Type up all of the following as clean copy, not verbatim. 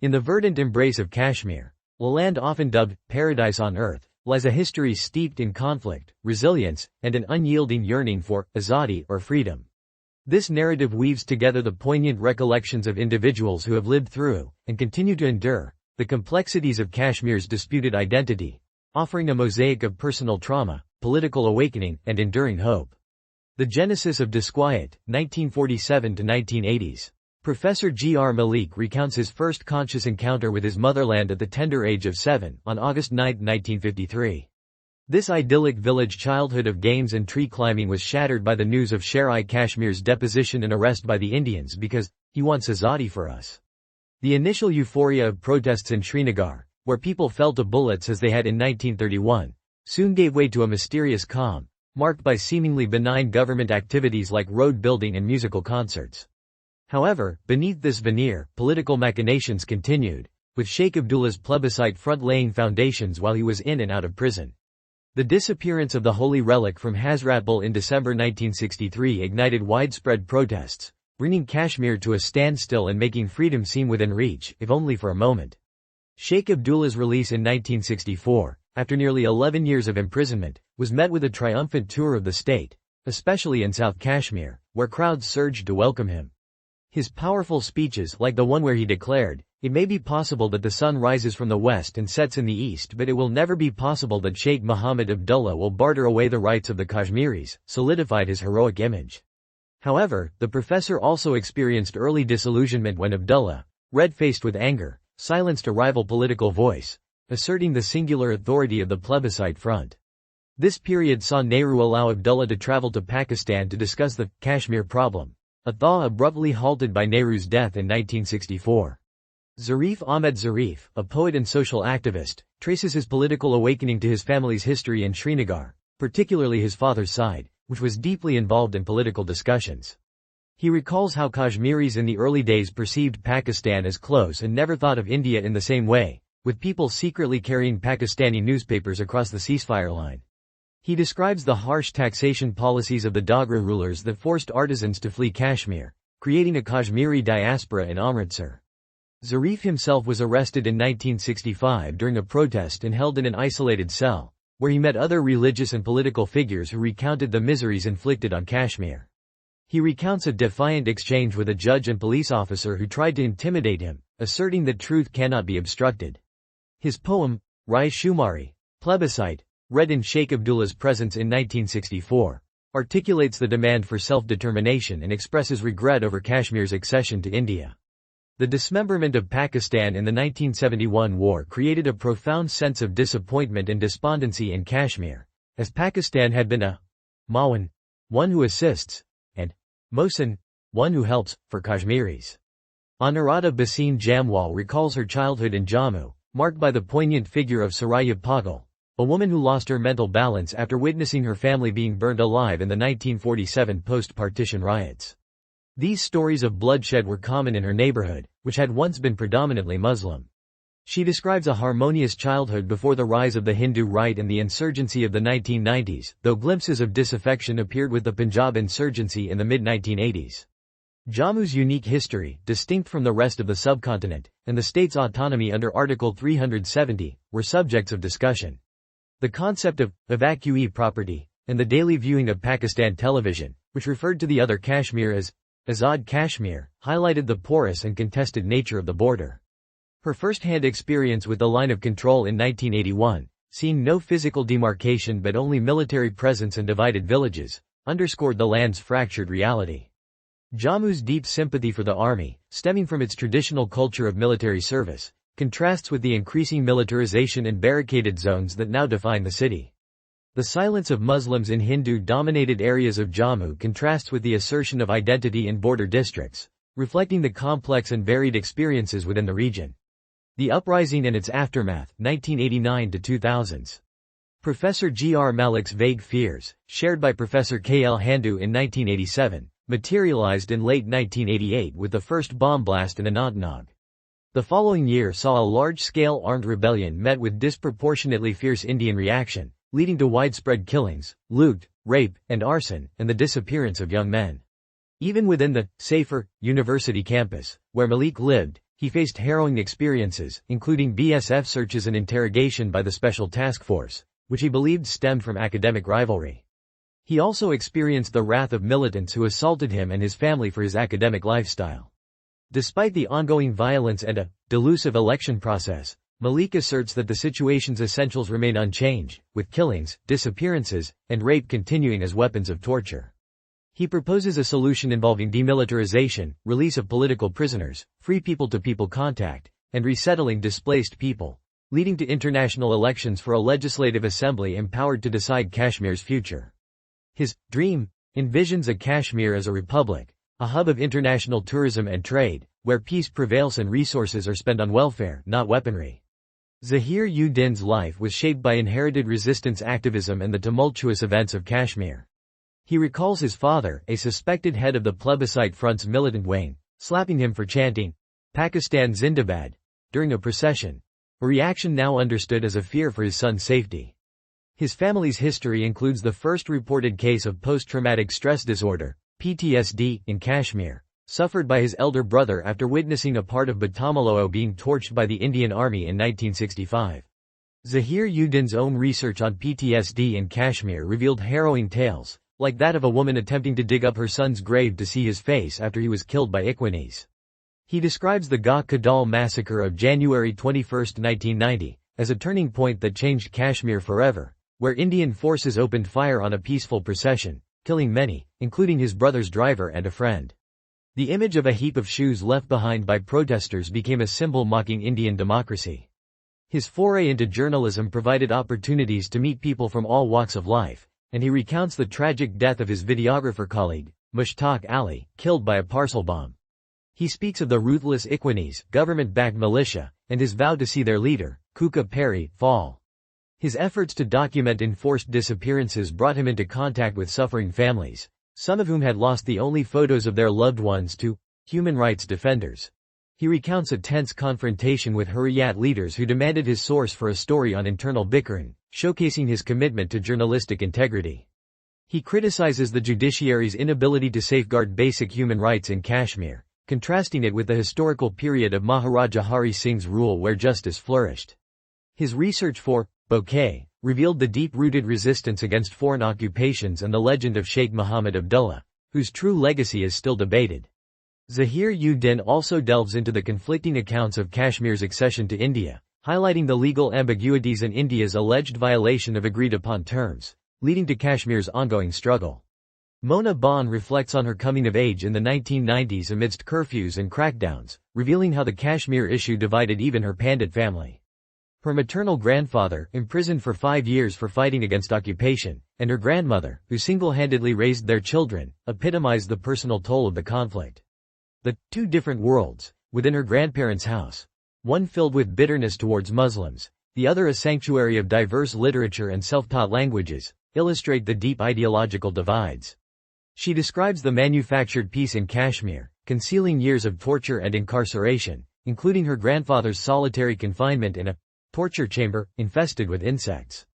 In the verdant embrace of Kashmir, a land often dubbed paradise on earth, lies a history steeped in conflict, resilience, and an unyielding yearning for azadi or freedom. This narrative weaves together the poignant recollections of individuals who have lived through, and continue to endure, the complexities of Kashmir's disputed identity, offering a mosaic of personal trauma, political awakening, and enduring hope. The Genesis of Disquiet, 1947 to 1980s. Professor G. R. Malik recounts his first conscious encounter with his motherland at the tender age of 7, on August 9, 1953. This idyllic village childhood of games and tree climbing was shattered by the news of Sher-I-Kashmir's deposition and arrest by the Indians because he wants azadi for us. The initial euphoria of protests in Srinagar, where people fell to bullets as they had in 1931, soon gave way to a mysterious calm, marked by seemingly benign government activities like road building and musical concerts. However, beneath this veneer, political machinations continued, with Sheikh Abdullah's plebiscite front laying foundations while he was in and out of prison. The disappearance of the holy relic from Hazratbal in December 1963 ignited widespread protests, bringing Kashmir to a standstill and making freedom seem within reach, if only for a moment. Sheikh Abdullah's release in 1964, after nearly 11 years of imprisonment, was met with a triumphant tour of the state, especially in South Kashmir, where crowds surged to welcome him. His powerful speeches, like the one where he declared, "It may be possible that the sun rises from the west and sets in the east, but it will never be possible that Sheikh Muhammad Abdullah will barter away the rights of the Kashmiris," solidified his heroic image. However, the professor also experienced early disillusionment when Abdullah, red-faced with anger, silenced a rival political voice, asserting the singular authority of the plebiscite front. This period saw Nehru allow Abdullah to travel to Pakistan to discuss the Kashmir problem, a thaw abruptly halted by Nehru's death in 1964. Zarif Ahmed Zarif, a poet and social activist, traces his political awakening to his family's history in Srinagar, particularly his father's side, which was deeply involved in political discussions. He recalls how Kashmiris in the early days perceived Pakistan as close and never thought of India in the same way, with people secretly carrying Pakistani newspapers across the ceasefire line. He describes the harsh taxation policies of the Dogra rulers that forced artisans to flee Kashmir, creating a Kashmiri diaspora in Amritsar. Zarif himself was arrested in 1965 during a protest and held in an isolated cell, where he met other religious and political figures who recounted the miseries inflicted on Kashmir. He recounts a defiant exchange with a judge and police officer who tried to intimidate him, asserting that truth cannot be obstructed. His poem, Rai Shumari, Plebiscite, read in Sheikh Abdullah's presence in 1964, articulates the demand for self-determination and expresses regret over Kashmir's accession to India. The dismemberment of Pakistan in the 1971 war created a profound sense of disappointment and despondency in Kashmir, as Pakistan had been a Mawan, one who assists, and Mohsin, one who helps, for Kashmiris. Anuradha Bhasin Jamwal recalls her childhood in Jammu, marked by the poignant figure of Saraya Patil, a woman who lost her mental balance after witnessing her family being burned alive in the 1947 post-partition riots. These stories of bloodshed were common in her neighborhood, which had once been predominantly Muslim. She describes a harmonious childhood before the rise of the Hindu right and the insurgency of the 1990s, though glimpses of disaffection appeared with the Punjab insurgency in the mid-1980s. Jammu's unique history, distinct from the rest of the subcontinent, and the state's autonomy under Article 370, were subjects of discussion. The concept of evacuee property, and the daily viewing of Pakistan television, which referred to the other Kashmir as Azad Kashmir, highlighted the porous and contested nature of the border. Her first-hand experience with the line of control in 1981, seeing no physical demarcation but only military presence and divided villages, underscored the land's fractured reality. Jammu's deep sympathy for the army, stemming from its traditional culture of military service, contrasts with the increasing militarization and barricaded zones that now define the city. The silence of Muslims in Hindu-dominated areas of Jammu contrasts with the assertion of identity in border districts, reflecting the complex and varied experiences within the region. The Uprising and its Aftermath, 1989 to 2000s. Professor G. R. Malik's vague fears, shared by Professor K. L. Handu in 1987, materialized in late 1988 with the first bomb blast in Anantnag. The following year saw a large-scale armed rebellion met with disproportionately fierce Indian reaction, leading to widespread killings, loot, rape, and arson, and the disappearance of young men. Even within the safer university campus, where Malik lived, He faced harrowing experiences, including BSF searches and interrogation by the Special Task Force, which he believed stemmed from academic rivalry. He also experienced the wrath of militants who assaulted him and his family for his academic lifestyle. Despite the ongoing violence and a delusive election process, Malik asserts that the situation's essentials remain unchanged, with killings, disappearances, and rape continuing as weapons of torture. He proposes a solution involving demilitarization, release of political prisoners, free people-to-people contact, and resettling displaced people, leading to international elections for a legislative assembly empowered to decide Kashmir's future. His dream envisions a Kashmir as a republic, a hub of international tourism and trade, where peace prevails and resources are spent on welfare, not weaponry. Zahir-ud-Din's life was shaped by inherited resistance activism and the tumultuous events of Kashmir. He recalls his father, a suspected head of the plebiscite front's militant wing, slapping him for chanting, "Pakistan Zindabad," during a procession, a reaction now understood as a fear for his son's safety. His family's history includes the first reported case of post-traumatic stress disorder, PTSD, in Kashmir, suffered by his elder brother after witnessing a part of Batamalao being torched by the Indian Army in 1965. Zahir-ud-Din's own research on PTSD in Kashmir revealed harrowing tales, like that of a woman attempting to dig up her son's grave to see his face after he was killed by Ikhwanis. He describes the Gah Kadal massacre of January 21, 1990, as a turning point that changed Kashmir forever, where Indian forces opened fire on a peaceful procession, killing many, including his brother's driver and a friend. The image of a heap of shoes left behind by protesters became a symbol mocking Indian democracy. His foray into journalism provided opportunities to meet people from all walks of life, and he recounts the tragic death of his videographer colleague, Mushtaq Ali, killed by a parcel bomb. He speaks of the ruthless Ikhwanis, government-backed militia, and his vow to see their leader, Kuka Perry, fall. His efforts to document enforced disappearances brought him into contact with suffering families, some of whom had lost the only photos of their loved ones to human rights defenders. He recounts a tense confrontation with Hurriyat leaders who demanded his source for a story on internal bickering, showcasing his commitment to journalistic integrity. He criticizes the judiciary's inability to safeguard basic human rights in Kashmir, contrasting it with the historical period of Maharaja Hari Singh's rule where justice flourished. His research for Bouquet revealed the deep-rooted resistance against foreign occupations and the legend of Sheikh Muhammad Abdullah, whose true legacy is still debated. Zahir-ud-Din also delves into the conflicting accounts of Kashmir's accession to India, highlighting the legal ambiguities and India's alleged violation of agreed-upon terms, leading to Kashmir's ongoing struggle. Mona Ban reflects on her coming of age in the 1990s amidst curfews and crackdowns, revealing how the Kashmir issue divided even her Pandit family. Her maternal grandfather, imprisoned for 5 years for fighting against occupation, and her grandmother, who single-handedly raised their children, epitomize the personal toll of the conflict. The two different worlds, within her grandparents' house, one filled with bitterness towards Muslims, the other a sanctuary of diverse literature and self-taught languages, illustrate the deep ideological divides. She describes the manufactured peace in Kashmir, concealing years of torture and incarceration, including her grandfather's solitary confinement in a torture chamber infested with insects.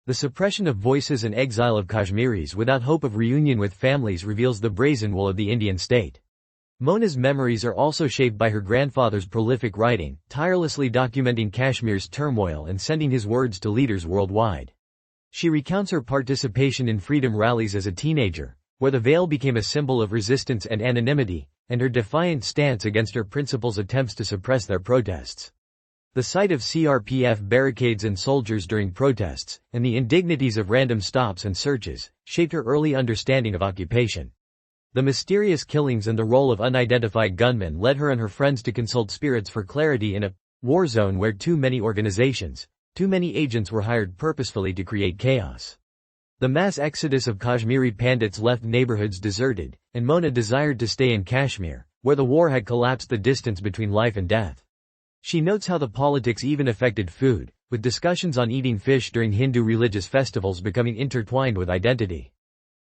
The suppression of voices and exile of Kashmiris without hope of reunion with families reveals the brazen wool of the Indian state. Mona's memories are also shaped by her grandfather's prolific writing, tirelessly documenting Kashmir's turmoil and sending his words to leaders worldwide. She recounts her participation in freedom rallies as a teenager, where the veil became a symbol of resistance and anonymity, and her defiant stance against her principal's attempts to suppress their protests. The sight of CRPF barricades and soldiers during protests, and the indignities of random stops and searches, shaped her early understanding of occupation. The mysterious killings and the role of unidentified gunmen led her and her friends to consult spirits for clarity in a war zone where too many organizations, too many agents were hired purposefully to create chaos. The mass exodus of Kashmiri Pandits left neighborhoods deserted, and Mona desired to stay in Kashmir, where the war had collapsed the distance between life and death. She notes how the politics even affected food, with discussions on eating fish during Hindu religious festivals becoming intertwined with identity.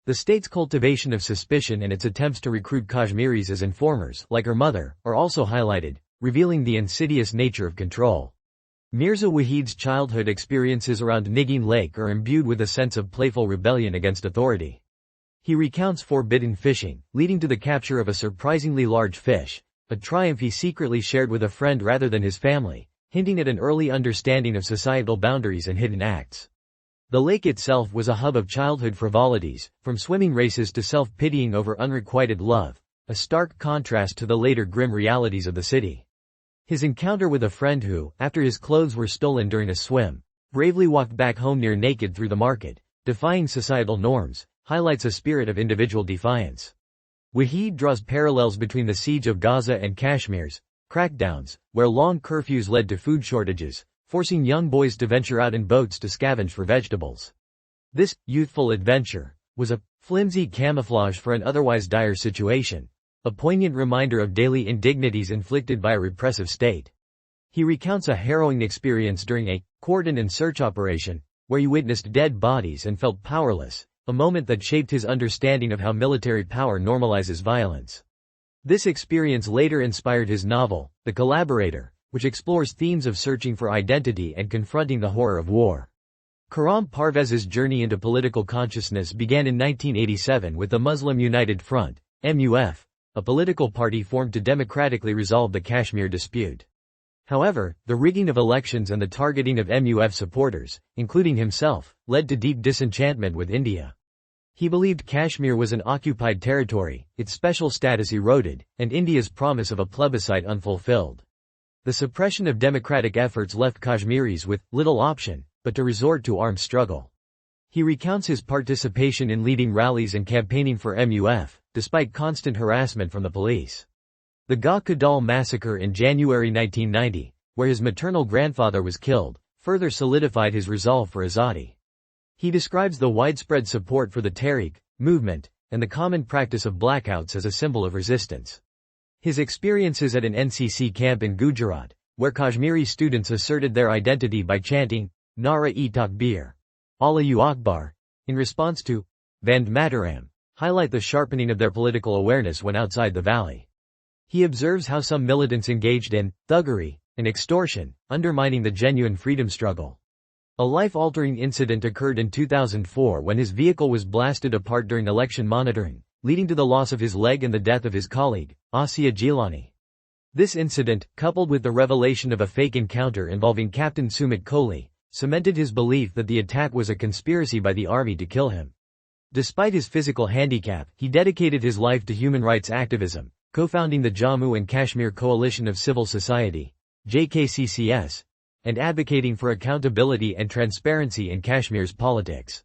The state's cultivation of suspicion and its attempts to recruit Kashmiris as informers, like her mother, are also highlighted, revealing the insidious nature of control. Mirza Wahid's childhood experiences around Nigin Lake are imbued with a sense of playful rebellion against authority. He recounts forbidden fishing, leading to the capture of a surprisingly large fish, a triumph he secretly shared with a friend rather than his family, hinting at an early understanding of societal boundaries and hidden acts. The lake itself was a hub of childhood frivolities, from swimming races to self-pitying over unrequited love, a stark contrast to the later grim realities of the city. His encounter with a friend who, after his clothes were stolen during a swim, bravely walked back home near naked through the market, defying societal norms, highlights a spirit of individual defiance. Wahid draws parallels between the siege of Gaza and Kashmir's crackdowns, where long curfews led to food shortages, forcing young boys to venture out in boats to scavenge for vegetables. This youthful adventure was a flimsy camouflage for an otherwise dire situation, a poignant reminder of daily indignities inflicted by a repressive state. He recounts a harrowing experience during a cordon and search operation, where he witnessed dead bodies and felt powerless, a moment that shaped his understanding of how military power normalizes violence. This experience later inspired his novel, The Collaborator, which explores themes of searching for identity and confronting the horror of war. Khurram Parvez's journey into political consciousness began in 1987 with the Muslim United Front, MUF, a political party formed to democratically resolve the Kashmir dispute. However, the rigging of elections and the targeting of MUF supporters, including himself, led to deep disenchantment with India. He believed Kashmir was an occupied territory, its special status eroded, and India's promise of a plebiscite unfulfilled. The suppression of democratic efforts left Kashmiris with little option but to resort to armed struggle. He recounts his participation in leading rallies and campaigning for MUF, despite constant harassment from the police. The Gah Kadal massacre in January 1990, where his maternal grandfather was killed, further solidified his resolve for Azadi. He describes the widespread support for the Tehreek movement and the common practice of blackouts as a symbol of resistance. His experiences at an NCC camp in Gujarat, where Kashmiri students asserted their identity by chanting, Nara-e-Takbir, Allahu Akbar, in response to Vande Mataram, highlight the sharpening of their political awareness when outside the valley. He observes how some militants engaged in thuggery and extortion, undermining the genuine freedom struggle. A life-altering incident occurred in 2004 when his vehicle was blasted apart during election monitoring, leading to the loss of his leg and the death of his colleague, Asiya Jilani. This incident, coupled with the revelation of a fake encounter involving Captain Sumit Kohli, cemented his belief that the attack was a conspiracy by the army to kill him. Despite his physical handicap, he dedicated his life to human rights activism, co-founding the Jammu and Kashmir Coalition of Civil Society, JKCCS, and advocating for accountability and transparency in Kashmir's politics.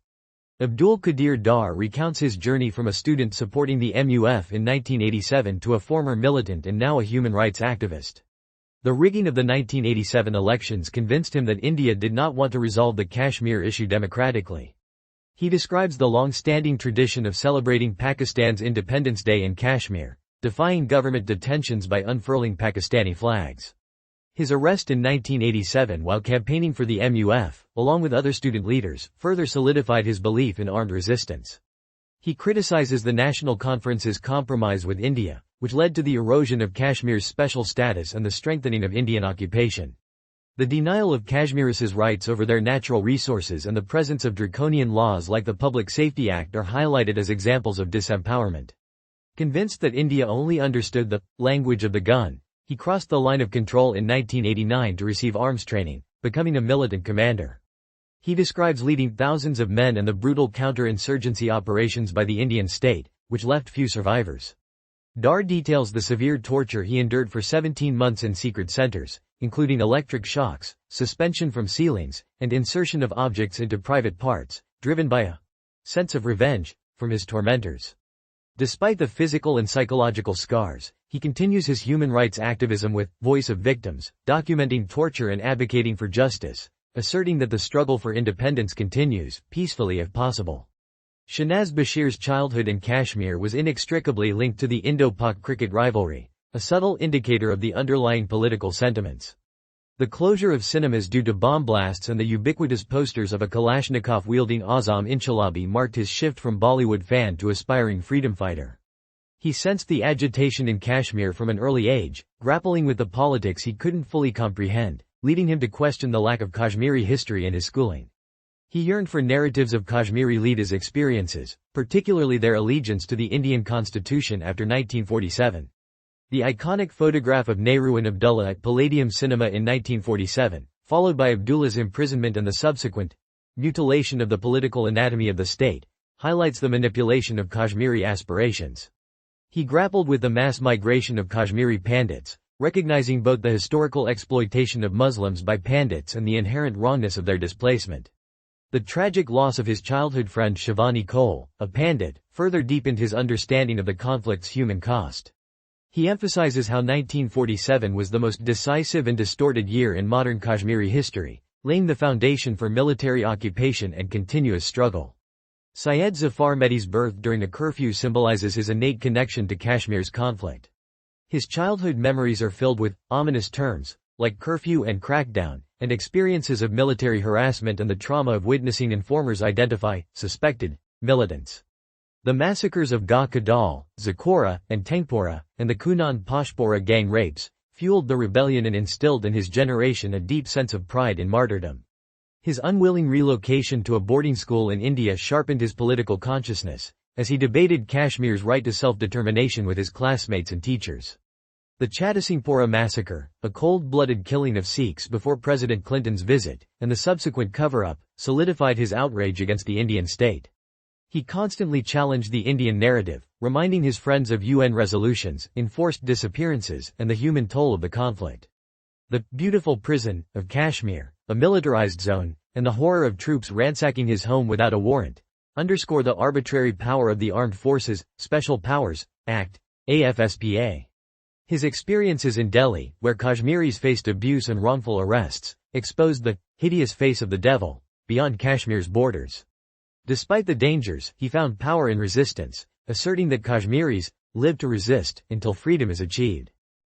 Abdul Qadir Dar recounts his journey from a student supporting the MUF in 1987 to a former militant and now a human rights activist. The rigging of the 1987 elections convinced him that India did not want to resolve the Kashmir issue democratically. He describes the long-standing tradition of celebrating Pakistan's Independence Day in Kashmir, defying government detentions by unfurling Pakistani flags. His arrest in 1987 while campaigning for the MUF, along with other student leaders, further solidified his belief in armed resistance. He criticizes the National Conference's compromise with India, which led to the erosion of Kashmir's special status and the strengthening of Indian occupation. The denial of Kashmiris' rights over their natural resources and the presence of draconian laws like the Public Safety Act are highlighted as examples of disempowerment. Convinced that India only understood the language of the gun, he crossed the line of control in 1989 to receive arms training, becoming a militant commander. He describes leading thousands of men and the brutal counter-insurgency operations by the Indian state, which left few survivors. Dar details the severe torture he endured for 17 months in secret centers, including electric shocks, suspension from ceilings, and insertion of objects into private parts, driven by a sense of revenge from his tormentors. Despite the physical and psychological scars, he continues his human rights activism with Voice of Victims, documenting torture and advocating for justice, asserting that the struggle for independence continues, peacefully if possible. Shahnaz Bashir's childhood in Kashmir was inextricably linked to the Indo-Pak cricket rivalry, a subtle indicator of the underlying political sentiments. The closure of cinemas due to bomb blasts and the ubiquitous posters of a Kalashnikov-wielding Azam Inchalabi marked his shift from Bollywood fan to aspiring freedom fighter. He sensed the agitation in Kashmir from an early age, grappling with the politics he couldn't fully comprehend, leading him to question the lack of Kashmiri history in his schooling. He yearned for narratives of Kashmiri leaders' experiences, particularly their allegiance to the Indian constitution after 1947. The iconic photograph of Nehru and Abdullah at Palladium Cinema in 1947, followed by Abdullah's imprisonment and the subsequent mutilation of the political anatomy of the state, highlights the manipulation of Kashmiri aspirations. He grappled with the mass migration of Kashmiri Pandits, recognizing both the historical exploitation of Muslims by Pandits and the inherent wrongness of their displacement. The tragic loss of his childhood friend Shivani Cole, a Pandit, further deepened his understanding of the conflict's human cost. He emphasizes how 1947 was the most decisive and distorted year in modern Kashmiri history, laying the foundation for military occupation and continuous struggle. Syed Zafar Mehdi's birth during a curfew symbolizes his innate connection to Kashmir's conflict. His childhood memories are filled with ominous terms, like curfew and crackdown, and experiences of military harassment and the trauma of witnessing informers identify suspected militants. The massacres of Gah Kadal, Zakora, and Tangpora, and the Kunan Pashpora gang rapes, fueled the rebellion and instilled in his generation a deep sense of pride in martyrdom. His unwilling relocation to a boarding school in India sharpened his political consciousness, as he debated Kashmir's right to self-determination with his classmates and teachers. The Chhatasingpura massacre, a cold-blooded killing of Sikhs before President Clinton's visit, and the subsequent cover-up, solidified his outrage against the Indian state. He constantly challenged the Indian narrative, reminding his friends of UN resolutions, enforced disappearances, and the human toll of the conflict. The beautiful prison of Kashmir, a militarized zone, and the horror of troops ransacking his home without a warrant, underscore the arbitrary power of the Armed Forces, Special Powers Act, AFSPA. His experiences in Delhi, where Kashmiris faced abuse and wrongful arrests, exposed the hideous face of the devil beyond Kashmir's borders. Despite the dangers, he found power in resistance, asserting that Kashmiris live to resist until freedom is achieved.